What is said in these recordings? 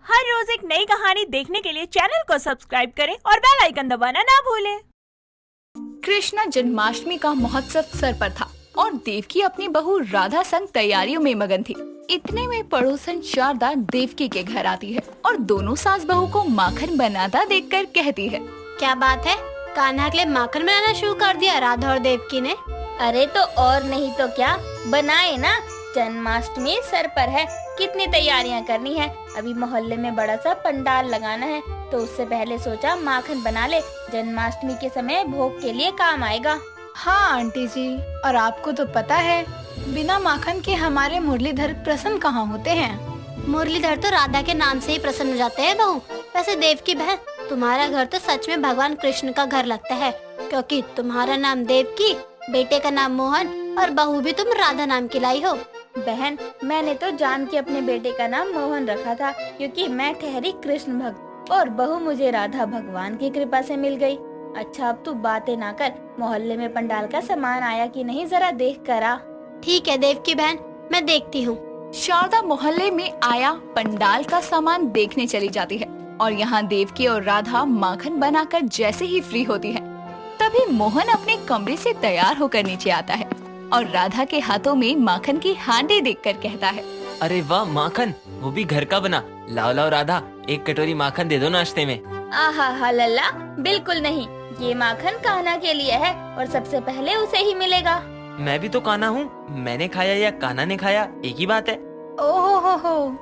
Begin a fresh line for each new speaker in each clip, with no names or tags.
हर रोज एक नई कहानी देखने के लिए चैनल को सब्सक्राइब करें और बेल आइकन दबाना ना भूलें।
कृष्ण जन्माष्टमी का महोत्सव सर पर था और देवकी अपनी बहू राधा संग तैयारियों में मगन थी। इतने में पड़ोसन शारदा देवकी के घर आती है और दोनों सास बहू को माखन बनाता देखकर कहती है,
क्या बात है, कान्हा के लिए माखन बनाना शुरू कर दिया राधा और देवकी ने।
अरे तो और नहीं तो क्या, बनाए ना। जन्माष्टमी सर पर है, कितनी तैयारियां करनी है। अभी मोहल्ले में बड़ा सा पंडाल लगाना है, तो उससे पहले सोचा माखन बना ले, जन्माष्टमी के समय भोग के लिए काम आएगा।
हाँ आंटी जी, और आपको तो पता है बिना माखन के हमारे मुरलीधर प्रसन्न कहाँ होते हैं।
मुरलीधर तो राधा के नाम से ही प्रसन्न हो जाते हैं बहू। वैसे देवकी बहन, तुम्हारा घर तो सच में भगवान कृष्ण का घर लगता है, क्योंकि तुम्हारा नाम देवकी, बेटे का नाम मोहन और बहू भी तुम राधा नाम की लाई हो।
बहन, मैंने तो जान के अपने बेटे का नाम मोहन रखा था, क्योंकि मैं ठहरी कृष्ण भक्त और बहू मुझे राधा भगवान की कृपा से मिल गई। अच्छा अब तू बातें ना कर, मोहल्ले में पंडाल का सामान आया कि नहीं जरा देख कर आ।
ठीक है देवकी बहन, मैं देखती हूँ।
शारदा मोहल्ले में आया पंडाल का सामान देखने चली जाती है और यहाँ देवकी और राधा माखन बनाकर जैसे ही फ्री होती है, तभी मोहन अपने कमरे से तैयार होकर नीचे आता है और राधा के हाथों में माखन की हांडी देखकर कहता है,
अरे वाह माखन, वो भी घर का बना। लाओ लाओ राधा, एक कटोरी माखन दे दो नाश्ते में।
आहा हा लल्ला, बिल्कुल नहीं, ये माखन कान्हा के लिए है और सबसे पहले उसे ही मिलेगा।
मैं भी तो कान्हा हूँ, मैंने खाया या कान्हा ने खाया एक ही बात है।
ओहो हो,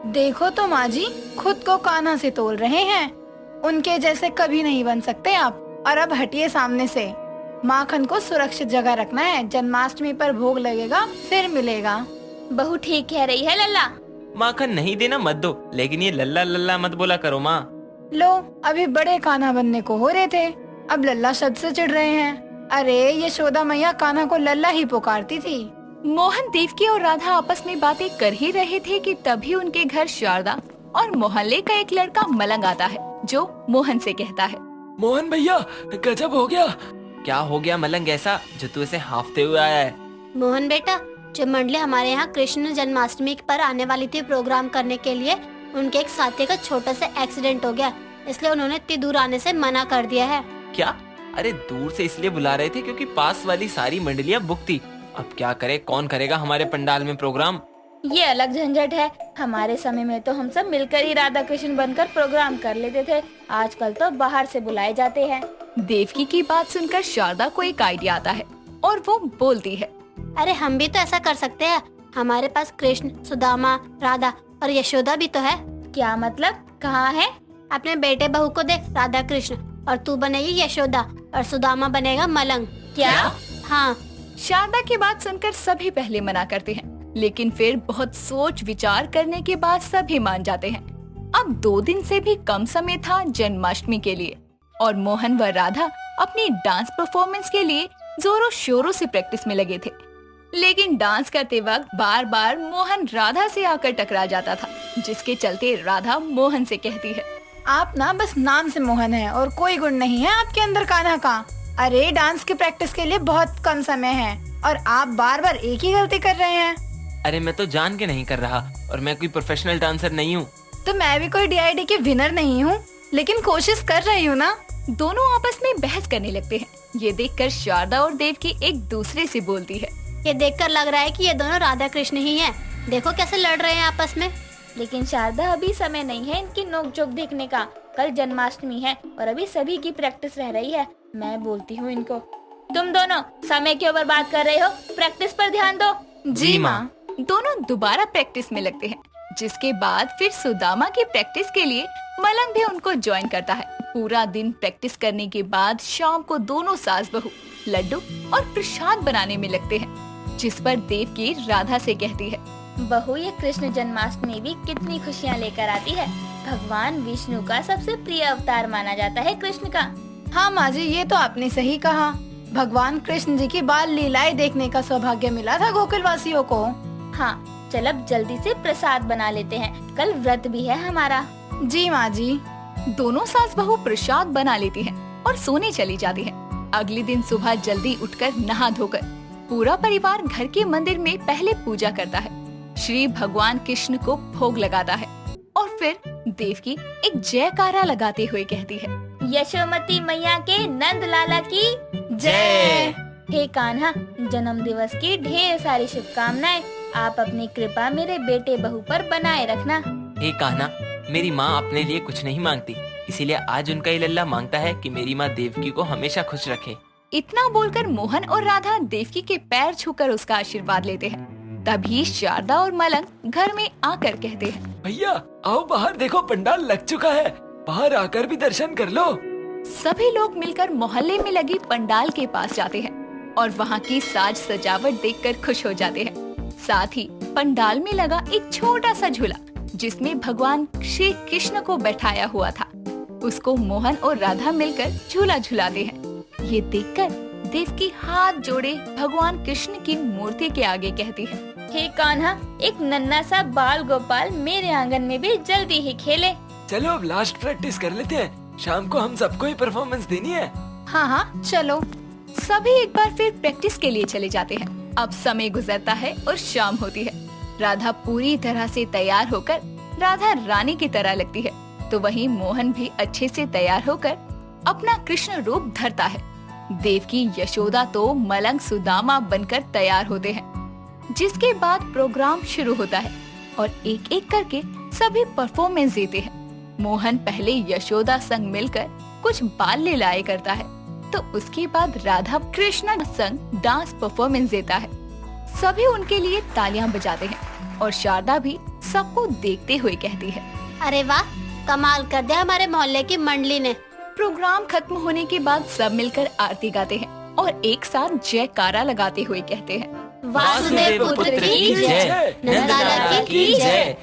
देखो तो माँ जी खुद को कान्हा से तोल रहे हैं। उनके जैसे कभी नहीं बन सकते आप। और अब हटिए सामने से। माखन को सुरक्षित जगह रखना है, जन्माष्टमी पर भोग लगेगा फिर मिलेगा।
बहू ठीक कह रही है लल्ला।
माखन नहीं देना मत दो, लेकिन ये लल्ला लल्ला मत बोला करो माँ।
लो, अभी बड़े कान्हा बनने को हो रहे थे, अब लल्ला शब्द से चिढ़ रहे हैं। अरे यशोदा मैया कान्हा को लल्ला ही पुकारती थी।
मोहन देवकी और राधा आपस में बातें कर ही रहे थे कि तभी उनके घर शारदा और मोहल्ले का एक लड़का मलंग आता है, जो मोहन से कहता है,
मोहन भैया गजब हो गया। क्या हो गया मलंग ऐसा जो तू ऐसे हाफते हुए आया है?
मोहन बेटा, जो मंडली हमारे यहाँ कृष्ण जन्माष्टमी पर आने वाली थी प्रोग्राम करने के लिए, उनके एक साथी का छोटा सा एक्सीडेंट हो गया, इसलिए उन्होंने इतनी दूर आने से मना कर दिया है।
क्या? अरे दूर से इसलिए बुला रहे थे क्योंकि पास वाली सारी मंडलियाँ बुक थी। अब क्या करे, कौन करेगा हमारे पंडाल में प्रोग्राम?
ये अलग झंझट है। हमारे समय में तो हम सब मिलकर ही राधा कृष्ण बनकर प्रोग्राम कर लेते थे, आजकल तो बाहर से बुलाए जाते हैं।
देवकी की बात सुनकर शारदा को एक आइडिया आता है और वो बोलती है,
अरे हम भी तो ऐसा कर सकते हैं, हमारे पास कृष्ण, सुदामा, राधा और यशोदा भी तो है।
क्या मतलब, कहाँ है?
अपने बेटे बहू को देख, राधा कृष्ण, और तू बनेगी यशोदा और सुदामा बनेगा मलंग।
क्या?
हाँ।
शारदा की बात सुनकर सभी पहले मना करते हैं, लेकिन फिर बहुत सोच विचार करने के बाद सभी मान जाते हैं। अब 2 दिन से भी कम समय था जन्माष्टमी के लिए और मोहन व राधा अपनी डांस परफॉर्मेंस के लिए जोरों शोरों से प्रैक्टिस में लगे थे। लेकिन डांस करते वक्त बार बार मोहन राधा से आकर टकरा जाता था, जिसके चलते राधा मोहन से कहती है,
आप ना बस नाम से मोहन है और कोई गुण नहीं है आपके अंदर कान्हा का। अरे डांस की प्रैक्टिस के लिए बहुत कम समय है और आप बार बार एक ही गलती कर रहे हैं।
अरे मैं तो जान के नहीं कर रहा और मैं कोई प्रोफेशनल डांसर नहीं हूँ।
तो मैं भी कोई DID की विनर नहीं हूँ, लेकिन कोशिश कर रही हूँ ना।
दोनों आपस में बहस करने लगते हैं। ये देखकर शारदा और देवकी एक दूसरे से बोलती है,
ये देखकर लग रहा है कि ये दोनों राधा कृष्ण ही हैं। देखो कैसे लड़ रहे हैं आपस में।
लेकिन शारदा, अभी समय नहीं है इनकी नोकझोंक देखने का। कल जन्माष्टमी है और अभी सभी की प्रैक्टिस रह रही है। मैं बोलती हूँ इनको, तुम दोनों समय क्यों बर्बाद कर रहे हो, प्रैक्टिस पर ध्यान दो।
जी माँ।
दोनों दोबारा प्रैक्टिस में लगते हैं, जिसके बाद फिर सुदामा की प्रैक्टिस के लिए मलंग भी उनको ज्वाइन करता है। पूरा दिन प्रैक्टिस करने के बाद शाम को दोनों सास बहू लड्डू और प्रसाद बनाने में लगते हैं, जिस पर देवकी राधा से कहती है,
बहू, ये कृष्ण जन्माष्टमी भी कितनी खुशियाँ लेकर आती है। भगवान विष्णु का सबसे प्रिय अवतार माना जाता है कृष्ण का।
हाँ माँ जी, ये तो आपने सही कहा। भगवान कृष्ण जी की बाल लीलाएं देखने का सौभाग्य मिला था गोकुल वासियों को।
हाँ, चल अब जल्दी से प्रसाद बना लेते हैं, कल व्रत भी है हमारा।
जी माँ जी।
दोनों सास बहू प्रसाद बना लेती हैं और सोने चली जाती हैं। अगले दिन सुबह जल्दी उठकर नहा धोकर पूरा परिवार घर के मंदिर में पहले पूजा करता है, श्री भगवान कृष्ण को भोग लगाता है और फिर देवकी एक जयकारा लगाते हुए कहती है,
यशोमती मैया के नंद लाला की
जय।
हे कान्हा, जन्म दिवस की ढेर सारी शुभकामनाएं। आप अपनी कृपा मेरे बेटे बहू पर बनाए रखना।
हे कान्हा, मेरी माँ अपने लिए कुछ नहीं मांगती, इसीलिए आज उनका ये लल्ला मांगता है कि मेरी माँ देवकी को हमेशा खुश रखे।
इतना बोलकर मोहन और राधा देवकी के पैर छूकर उसका आशीर्वाद लेते हैं। तभी शारदा और मलंग घर में आकर कहते हैं,
भैया आओ बाहर देखो, पंडाल लग चुका है, बाहर आकर भी दर्शन कर लो।
सभी लोग मिलकर मोहल्ले में लगी पंडाल के पास जाते हैं और वहाँ की साज सजावट देखकर खुश हो जाते हैं। साथ ही पंडाल में लगा एक छोटा सा झूला जिसमें भगवान श्री कृष्ण को बैठाया हुआ था, उसको मोहन और राधा मिलकर झूला झुलाते हैं। ये देखकर देवकी हाथ जोड़े भगवान कृष्ण की मूर्ति के आगे कहती है,
हे कान्हा, एक नन्हा सा बाल गोपाल मेरे आंगन में भी जल्दी ही खेले।
चलो अब लास्ट प्रैक्टिस कर लेते हैं, शाम को हम सबको ही परफॉर्मेंस देनी है।
हाँ हाँ चलो।
सभी एक बार फिर प्रैक्टिस के लिए चले जाते हैं। अब समय गुजरता है और शाम होती है। राधा पूरी तरह से तैयार होकर राधा रानी की तरह लगती है, तो वहीं मोहन भी अच्छे से तैयार होकर अपना कृष्ण रूप धरता है। देवकी यशोदा तो मलंग सुदामा बनकर तैयार होते हैं, जिसके बाद प्रोग्राम शुरू होता है और एक एक करके सभी परफॉर्मेंस देते हैं। मोहन पहले यशोदा संग मिलकर कुछ बाल लीलाएं करता है, तो उसके बाद राधा कृष्ण संग डांस परफॉर्मेंस देता है। सभी उनके लिए तालियां बजाते हैं और शारदा भी सबको देखते हुए कहती है,
अरे वाह, कमाल कर दिया हमारे मोहल्ले की मंडली ने।
प्रोग्राम खत्म होने के बाद सब मिलकर आरती गाते हैं और एक साथ जयकारा लगाते हुए कहते हैं,
वासुदेव पुत्र की जय, नंदलाला की जय।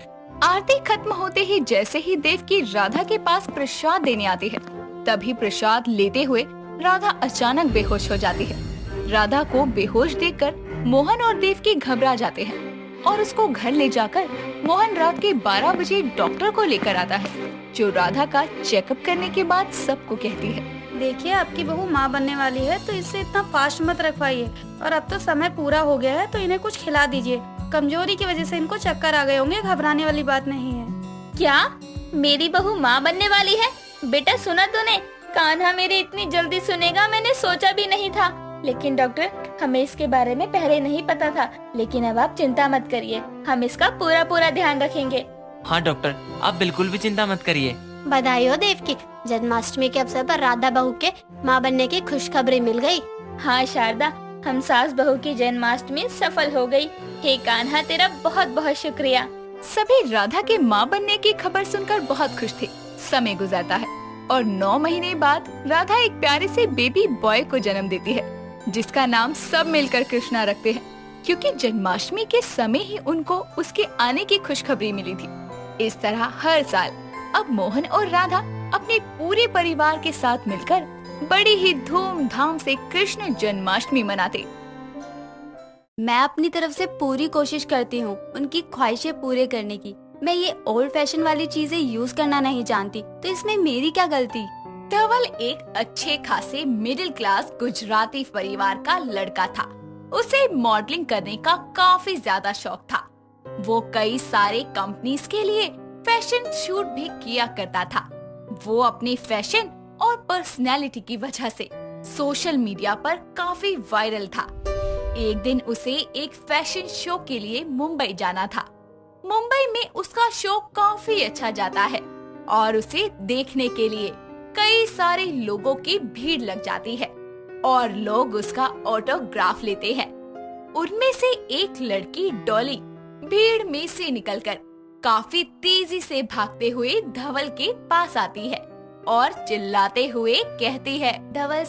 आरती खत्म होते ही जैसे ही देवकी राधा के पास प्रसाद देने आती है, तभी प्रसाद लेते हुए राधा अचानक बेहोश हो जाती है। राधा को बेहोश देखकर मोहन और देवकी घबरा जाते हैं और उसको घर ले जाकर मोहन रात के 12 बजे डॉक्टर को लेकर आता है, जो राधा का चेकअप करने के बाद सबको कहती है,
देखिए आपकी बहू माँ बनने वाली है, तो इससे इतना फास्ट मत रखवाइए, और अब तो समय पूरा हो गया है, तो इन्हें कुछ खिला दीजिए। कमजोरी की वजह से इनको चक्कर आ गए होंगे, घबराने वाली बात नहीं है।
क्या मेरी बहू माँ बनने वाली है? बेटा सुना तूने? कान्हा मेरी इतनी जल्दी सुनेगा मैंने सोचा भी नहीं था। लेकिन डॉक्टर, हमें इसके बारे में पहले नहीं पता था, लेकिन अब आप चिंता मत करिए, हम इसका पूरा पूरा ध्यान रखेंगे।
हाँ डॉक्टर, आप बिल्कुल भी चिंता मत करिए।
बधाई हो देवकी, जन्माष्टमी के अवसर पर राधा बहू के माँ बनने की खुशखबरी मिल गई।
हाँ शारदा, हम सास बहू की जन्माष्टमी सफल हो गई। हे कान्हा, तेरा बहुत बहुत शुक्रिया।
सभी राधा के माँ बनने की खबर सुनकर बहुत खुश थे। समय गुजरता है और 9 महीने बाद राधा एक प्यारे से बेबी बॉय को जन्म देती है, जिसका नाम सब मिलकर कृष्णा रखते हैं, क्योंकि जन्माष्टमी के समय ही उनको उसके आने की खुशखबरी मिली थी। इस तरह हर साल अब मोहन और राधा अपने पूरे परिवार के साथ मिलकर बड़ी ही धूमधाम से कृष्ण जन्माष्टमी मनाते।
मैं अपनी तरफ से पूरी कोशिश करती हूँ उनकी ख्वाहिशें पूरे करने की। मैं ये ओल्ड फैशन वाली चीजें यूज करना नहीं जानती, तो इसमें मेरी क्या गलती।
धवल एक अच्छे खासे मिडिल क्लास गुजराती परिवार का लड़का था। उसे मॉडलिंग करने का काफी ज्यादा शौक था। वो कई सारे कंपनीज के लिए फैशन शूट भी किया करता था। वो अपनी फैशन और पर्सनैलिटी की वजह से सोशल मीडिया पर काफी वायरल था। एक दिन उसे एक फैशन शो के लिए मुंबई जाना था। मुंबई में उसका शो काफी अच्छा जाता है और उसे देखने के लिए कई सारे लोगों की भीड़ लग जाती है और लोग उसका ऑटोग्राफ लेते हैं। उनमें से एक लड़की डॉली भीड़ में से निकलकर काफी तेजी से भागते हुए धवल के पास आती है और चिल्लाते हुए कहती है,
धवल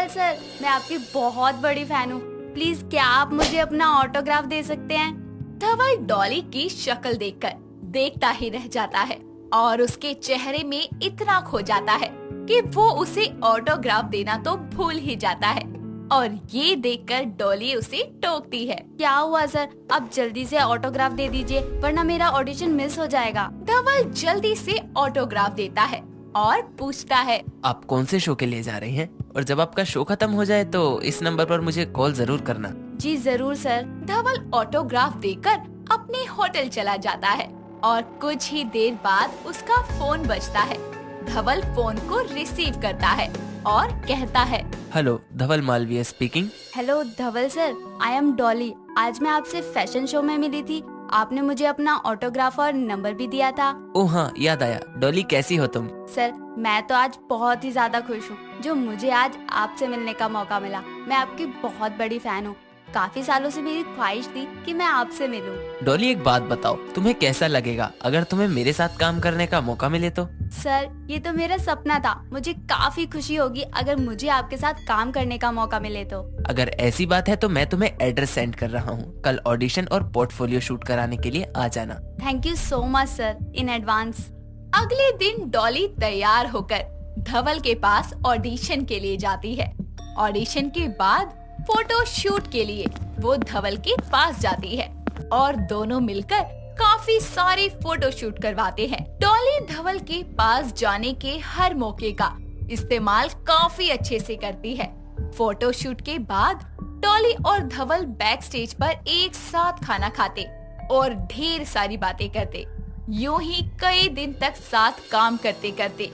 सर, मैं आपकी बहुत बड़ी फैन हूँ, प्लीज क्या आप मुझे अपना ऑटोग्राफ दे सकते हैं।
धवल डॉली की शक्ल देखकर देखता ही रह जाता है और उसके चेहरे में इतना खो जाता है कि वो उसे ऑटोग्राफ देना तो भूल ही जाता है और ये देखकर डॉली उसे टोकती है।
क्या हुआ सर, आप जल्दी से ऑटोग्राफ दे दीजिए वरना मेरा ऑडिशन मिस हो जाएगा।
धवल जल्दी से ऑटोग्राफ देता है और पूछता है,
आप कौन से शो के लिए जा रहे हैं? और जब आपका शो खत्म हो जाए तो इस नंबर पर मुझे कॉल जरूर करना।
जी जरूर सर।
धवल ऑटोग्राफ देकर अपने होटल चला जाता है और कुछ ही देर बाद उसका फोन बजता है। धवल फोन को रिसीव करता है और कहता है,
hello, Dhaval Malviya speaking.
Hello Dhaval sir, I am Dolly. आज मैं आपसे फैशन शो में मिली थी। आपने मुझे अपना ऑटोग्राफ और नंबर भी दिया था।
ओह हाँ, याद आया। डॉली, कैसी हो तुम?
सर, मैं तो आज बहुत ही ज्यादा खुश हूँ जो मुझे आज आपसे मिलने का मौका मिला। मैं आपकी बहुत बड़ी फैन हूँ। काफी सालों से मेरी ख्वाहिश थी कि मैं आपसे मिलूं।
डॉली, एक बात बताओ, तुम्हें कैसा लगेगा अगर तुम्हें मेरे साथ काम करने का मौका मिले तो?
सर, ये तो मेरा सपना था। मुझे काफी खुशी होगी अगर मुझे आपके साथ काम करने का मौका मिले तो।
अगर ऐसी बात है तो मैं तुम्हें एड्रेस सेंड कर रहा हूँ। कल ऑडिशन और पोर्टफोलियो शूट कराने के लिए आ जाना।
Thank you so much sir, in advance.
अगले दिन डॉली तैयार होकर धवल के पास ऑडिशन के लिए जाती है। ऑडिशन के बाद फोटो शूट के लिए वो धवल के पास जाती है और दोनों मिलकर काफी सारी फोटो शूट करवाते हैं। डॉली धवल के पास जाने के हर मौके का इस्तेमाल काफी अच्छे से करती है। फोटो शूट के बाद डॉली और धवल बैक स्टेज पर एक साथ खाना खाते और ढेर सारी बातें करते। यूं ही कई दिन तक साथ काम करते करते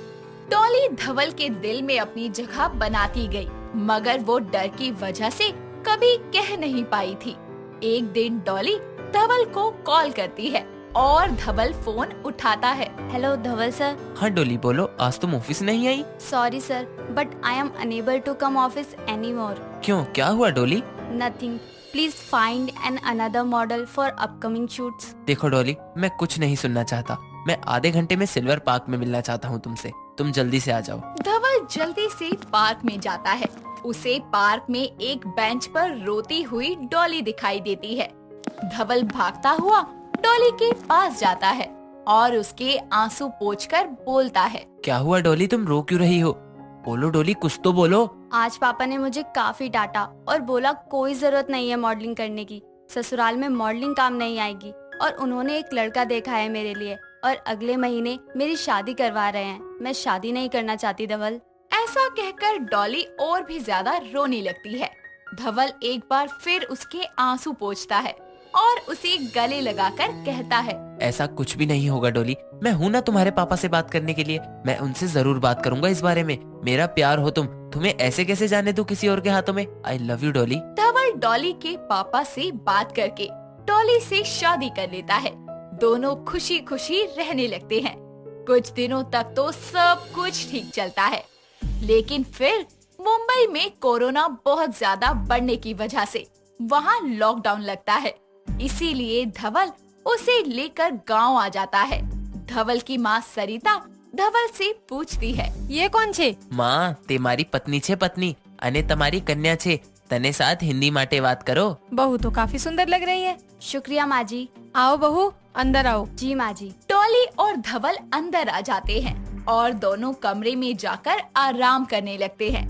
डॉली धवल के दिल में अपनी जगह बनाती गई, मगर वो डर की वजह से कभी कह नहीं पाई थी। एक दिन डॉली धवल को कॉल करती है और धवल फोन उठाता है।
Hello Dhaval sir.
हाँ डॉली, बोलो। आज तुम ऑफिस नहीं आई?
Sorry sir, but I am unable to come office any more.
क्यों, क्या हुआ Dolly?
Nothing. Please find an another model for upcoming shoots.
देखो डॉली, मैं कुछ नहीं सुनना चाहता। मैं आधे घंटे में सिल्वर पार्क में मिलना चाहता हूँ तुमसे। तुम जल्दी से आ जाओ।
धवल जल्दी से पार्क में जाता है। उसे पार्क में एक बेंच पर रोती हुई डॉली दिखाई देती है। धवल भागता हुआ डॉली के पास जाता है और उसके आंसू पोंछकर बोलता है,
क्या हुआ डॉली, तुम रो क्यों रही हो? बोलो डॉली, कुछ तो बोलो।
आज पापा ने मुझे काफी डांटा और बोला कोई जरूरत नहीं है मॉडलिंग करने की। ससुराल में मॉडलिंग काम नहीं आएगी और उन्होंने एक लड़का देखा है मेरे लिए और अगले महीने मेरी शादी करवा रहे हैं। मैं शादी नहीं करना चाहती धवल।
ऐसा कहकर डॉली और भी ज्यादा रोने लगती है। धवल एक बार फिर उसके आंसू पोंछता है और उसे गले लगाकर कहता है,
ऐसा कुछ भी नहीं होगा डॉली। मैं हूँ ना तुम्हारे पापा से बात करने के लिए। मैं उनसे जरूर बात करूंगा इस बारे में। मेरा प्यार हो तुम, तुम्हें ऐसे कैसे जाने दूं किसी और के हाथों में। I love you Dolly.
Dhaval Dolly के पापा से बात करके डॉली से शादी कर लेता है। दोनों खुशी खुशी रहने लगते हैं। कुछ दिनों तक तो सब कुछ ठीक चलता है, लेकिन फिर मुंबई में कोरोना बहुत ज्यादा बढ़ने की वजह से वहाँ लॉकडाउन लगता है। इसीलिए धवल उसे लेकर गांव आ जाता है। धवल की माँ सरिता धवल से पूछती है,
ये कौन छे?
माँ, ते मारी पत्नी छे पत्नी अने तमारी कन्या छे। तने साथ हिंदी माटे बात करो।
बहू तो काफी सुंदर लग रही है।
शुक्रिया माँ जी।
आओ बहू, अंदर आओ।
जी माँ जी।
डॉली और धवल अंदर आ जाते हैं और दोनों कमरे में जाकर आराम करने लगते हैं।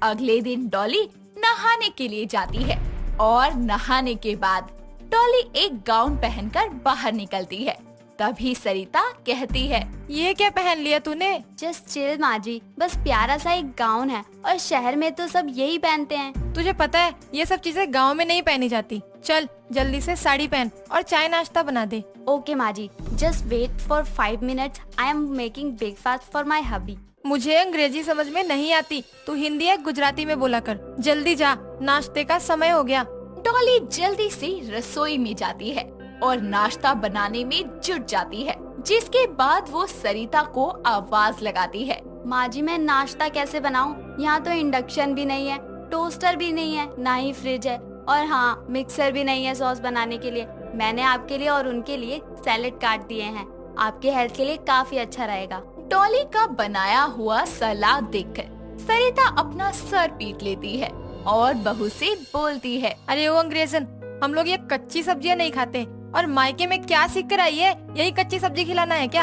अगले दिन डॉली नहाने के लिए जाती है और नहाने के बाद डॉली एक गाउन पहनकर बाहर निकलती है। तभी सरिता कहती है,
ये क्या पहन लिया तूने?
जस्ट चिल माँ जी, बस प्यारा सा एक गाउन है और शहर में तो सब यही पहनते हैं।
तुझे पता है ये सब चीजें गांव में नहीं पहनी जाती। चल जल्दी से साड़ी पहन और चाय नाश्ता बना दे।
ओके माँ जी, just wait for 5 minutes. I am making breakfast for my hubby.
मुझे अंग्रेजी समझ में नहीं आती, तू हिंदी या गुजराती में बोला कर। जल्दी जा, नाश्ते का समय हो गया।
डॉली जल्दी से रसोई में जाती है और नाश्ता बनाने में जुट जाती है, जिसके बाद वो सरिता को आवाज लगाती है,
माँ जी मैं नाश्ता कैसे बनाऊँ? यहाँ तो इंडक्शन भी नहीं है, टोस्टर भी नहीं है, ना ही फ्रिज है और हाँ मिक्सर भी नहीं है सॉस बनाने के लिए। मैंने आपके लिए और उनके लिए सैलेड काट दिए हैं, आपके हेल्थ के लिए काफी अच्छा रहेगा।
डॉली का बनाया हुआ सलाद देखकर सरिता अपना सर पीट लेती है और बहू से बोलती है,
अरे ओ अंग्रेजन, हम लोग ये कच्ची सब्जियां नहीं खाते और मायके में क्या सीख कर आई है? यही कच्ची सब्जी खिलाना है क्या?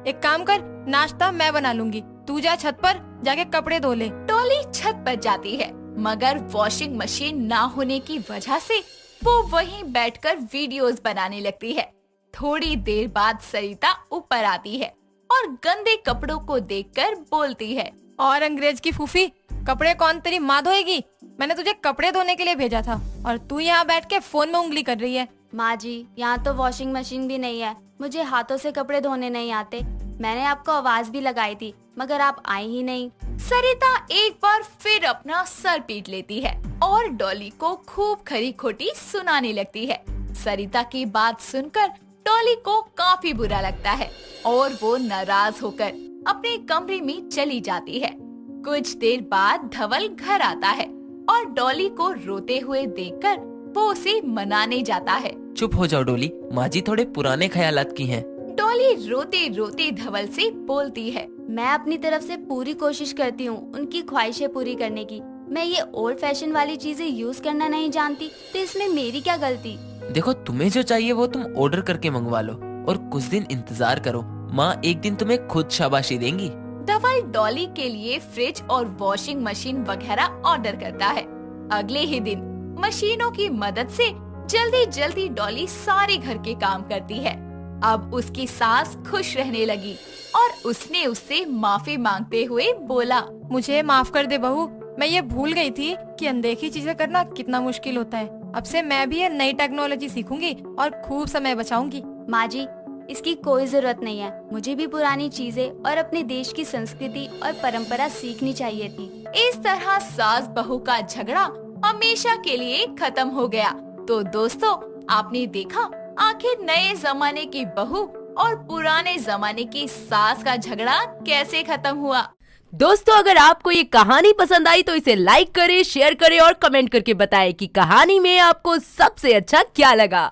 एक काम कर, नाश्ता मैं बना लूंगी, तू जा छत पर जाके कपड़े धो ले।
डॉली छत पर जाती है, मगर वॉशिंग मशीन ना होने की वजह से वो वहीं बैठकर वीडियोस बनाने लगती है। थोड़ी देर बाद सरिता ऊपर आती है और गंदे कपड़ों को देखकर बोलती है,
और अंग्रेज की फूफी, कपड़े कौन तेरी माँ धोएगी? मैंने तुझे कपड़े धोने के लिए भेजा था और तू यहाँ बैठ के फोन में उंगली कर रही है।
माँ जी यहाँ तो वॉशिंग मशीन भी नहीं है मुझे हाथों से कपड़े धोने नहीं आते। मैंने आपको आवाज भी लगाई थी मगर आप आई ही नहीं।
सरिता एक बार फिर अपना सर पीट लेती है और डॉली को खूब खरी खोटी सुनाने लगती है। सरिता की बात सुनकर डॉली को काफी बुरा लगता है और वो नाराज होकर अपने कमरे में चली जाती है। कुछ देर बाद धवल घर आता है और डॉली को रोते हुए देखकर वो उसे मनाने जाता है।
चुप हो जाओ डोली, माँ जी थोड़े पुराने ख्यालात की हैं।
डॉली रोते रोते धवल से बोलती है।
मैं अपनी तरफ से पूरी कोशिश करती हूँ उनकी ख्वाहिशें पूरी करने की। मैं ये ओल्ड फैशन वाली चीजें यूज करना नहीं जानती, तो इसमें मेरी क्या गलती।
देखो, तुम्हें जो चाहिए वो तुम ऑर्डर करके मंगवा लो और कुछ दिन इंतजार करो, माँ एक दिन तुम्हें खुद शाबाशी देंगी।
धवल डॉली के लिए फ्रिज और वॉशिंग मशीन वगैरह ऑर्डर करता है। अगले ही दिन मशीनों की मदद से जल्दी जल्दी डॉली सारे घर के काम करती है। अब उसकी सास खुश रहने लगी और उसने उससे माफी मांगते हुए बोला,
मुझे माफ कर दे बहू, मैं ये भूल गई थी कि अनदेखी चीजें करना कितना मुश्किल होता है। अब से मैं भी ये नई टेक्नोलॉजी सीखूंगी और खूब समय बचाऊंगी।
माँ जी, इसकी कोई जरूरत नहीं है। मुझे भी पुरानी चीजें और अपने देश की संस्कृति और परंपरा सीखनी चाहिए थी।
इस तरह सास बहू का झगड़ा हमेशा के लिए खत्म हो गया। तो दोस्तों, आपने देखा आखिर नए जमाने की बहू और पुराने जमाने की सास का झगड़ा कैसे खत्म हुआ।
दोस्तों, अगर आपको ये कहानी पसंद आई तो इसे लाइक करें, शेयर करें और कमेंट करके बताएं कि कहानी में आपको सबसे अच्छा क्या लगा।